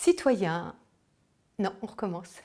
Citoyens... Non, on recommence.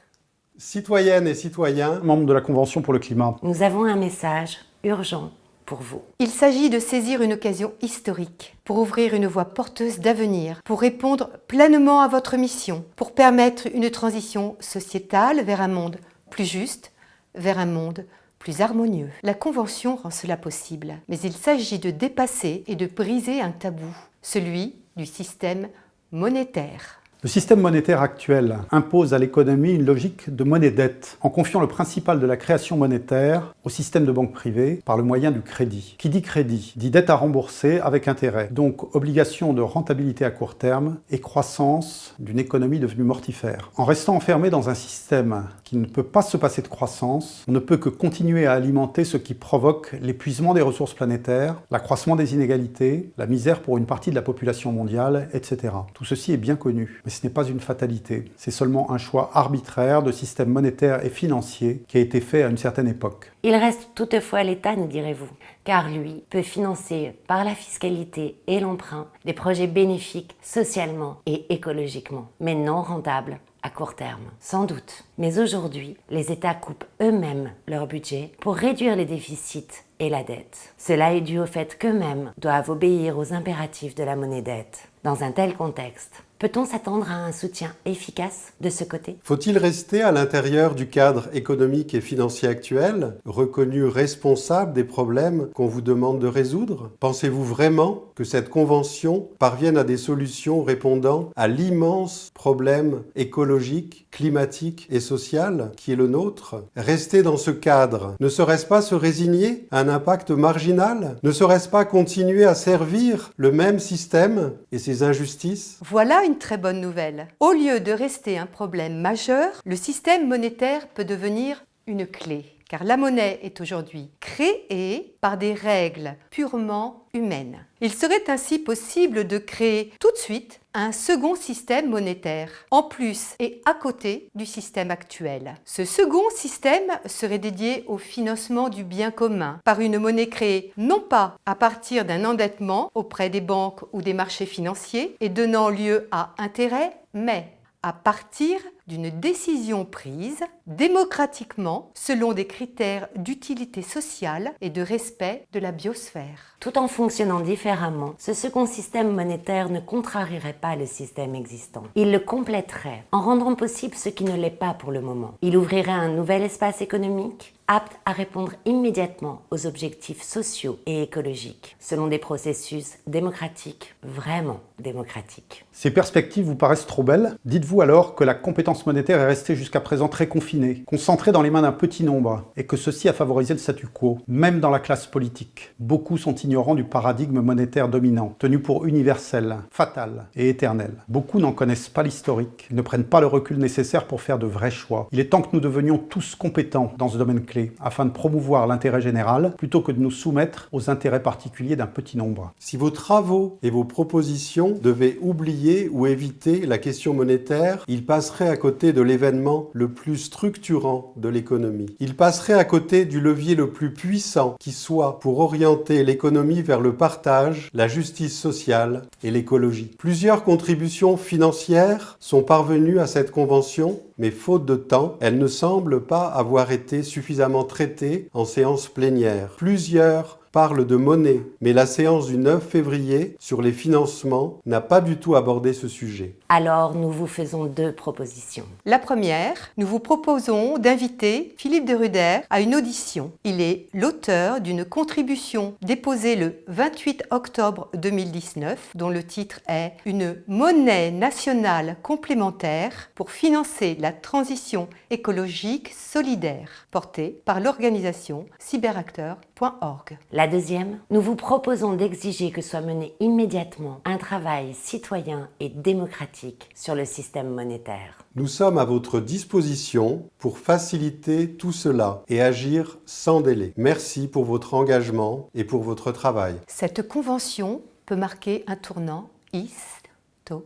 Citoyennes et citoyens, membres de la Convention pour le climat. Nous avons un message urgent pour vous. Il s'agit de saisir une occasion historique pour ouvrir une voie porteuse d'avenir, pour répondre pleinement à votre mission, pour permettre une transition sociétale vers un monde plus juste, vers un monde plus harmonieux. La Convention rend cela possible, mais il s'agit de dépasser et de briser un tabou, celui du système monétaire. Le système monétaire actuel impose à l'économie une logique de monnaie-dette, en confiant le principal de la création monétaire au système de banque privée par le moyen du crédit. Qui dit crédit dit dette à rembourser avec intérêt, donc obligation de rentabilité à court terme et croissance d'une économie devenue mortifère. En restant enfermé dans un système qui ne peut pas se passer de croissance, on ne peut que continuer à alimenter ce qui provoque l'épuisement des ressources planétaires, l'accroissement des inégalités, la misère pour une partie de la population mondiale, etc. Tout ceci est bien connu. Mais ce n'est pas une fatalité, c'est seulement un choix arbitraire de système monétaire et financier qui a été fait à une certaine époque. Il reste toutefois l'État, nous direz-vous, car lui peut financer par la fiscalité et l'emprunt des projets bénéfiques socialement et écologiquement, mais non rentables à court terme, sans doute. Mais aujourd'hui, les États coupent eux-mêmes leur budget pour réduire les déficits et la dette. Cela est dû au fait qu'eux-mêmes doivent obéir aux impératifs de la monnaie-dette. Dans un tel contexte, peut-on s'attendre à un soutien efficace de ce côté? faut-il rester à l'intérieur du cadre économique et financier actuel, reconnu responsable des problèmes qu'on vous demande de résoudre? Pensez-vous vraiment que cette convention parvienne à des solutions répondant à l'immense problème écologique, climatique et social qui est le nôtre? Rester dans ce cadre, ne serait-ce pas se résigner à un impact marginal? Ne serait-ce pas continuer à servir le même système et ses injustices? Voilà une très bonne nouvelle. Au lieu de rester un problème majeur, le système monétaire peut devenir une clé. Car la monnaie est aujourd'hui créée par des règles purement humaines. Il serait ainsi possible de créer tout de suite un second système monétaire, en plus et à côté du système actuel. Ce second système serait dédié au financement du bien commun, par une monnaie créée non pas à partir d'un endettement auprès des banques ou des marchés financiers et donnant lieu à intérêt, mais à partir d'une décision prise démocratiquement selon des critères d'utilité sociale et de respect de la biosphère. Tout en fonctionnant différemment, ce second système monétaire ne contrarierait pas le système existant. Il le compléterait en rendant possible ce qui ne l'est pas pour le moment. Il ouvrirait un nouvel espace économique apte à répondre immédiatement aux objectifs sociaux et écologiques, selon des processus démocratiques, vraiment démocratiques. Ces perspectives vous paraissent trop belles? Dites-vous alors que la compétence monétaire est restée jusqu'à présent très confinée, concentrée dans les mains d'un petit nombre, et que ceci a favorisé le statu quo, même dans la classe politique. Beaucoup sont ignorants du paradigme monétaire dominant, tenu pour universel, fatal et éternel. Beaucoup n'en connaissent pas l'historique, ne prennent pas le recul nécessaire pour faire de vrais choix. Il est temps que nous devenions tous compétents dans ce domaine clé, afin de promouvoir l'intérêt général, plutôt que de nous soumettre aux intérêts particuliers d'un petit nombre. Si vos travaux et vos propositions devaient oublier ou éviter la question monétaire, ils passeraient à côté de l'événement le plus structurant de l'économie. Ils passeraient à côté du levier le plus puissant qui soit pour orienter l'économie vers le partage, la justice sociale et l'écologie. Plusieurs contributions financières sont parvenues à cette convention, mais faute de temps, elle ne semble pas avoir été suffisamment traitée en séance plénière. Plusieurs parle de monnaie, mais la séance du 9 février sur les financements n'a pas du tout abordé ce sujet. Alors, nous vous faisons deux propositions. La première, nous vous proposons d'inviter Philippe de Ruder à une audition. Il est l'auteur d'une contribution déposée le 28 octobre 2019, dont le titre est « Une monnaie nationale complémentaire pour financer la transition écologique solidaire », portée par l'organisation cyberacteurs.org. La deuxième, nous vous proposons d'exiger que soit mené immédiatement un travail citoyen et démocratique sur le système monétaire. Nous sommes à votre disposition pour faciliter tout cela et agir sans délai. Merci pour votre engagement et pour votre travail. Cette convention peut marquer un tournant historique.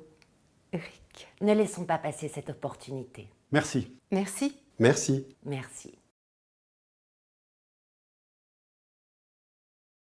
Ne laissons pas passer cette opportunité. Merci. Merci. Merci. Merci.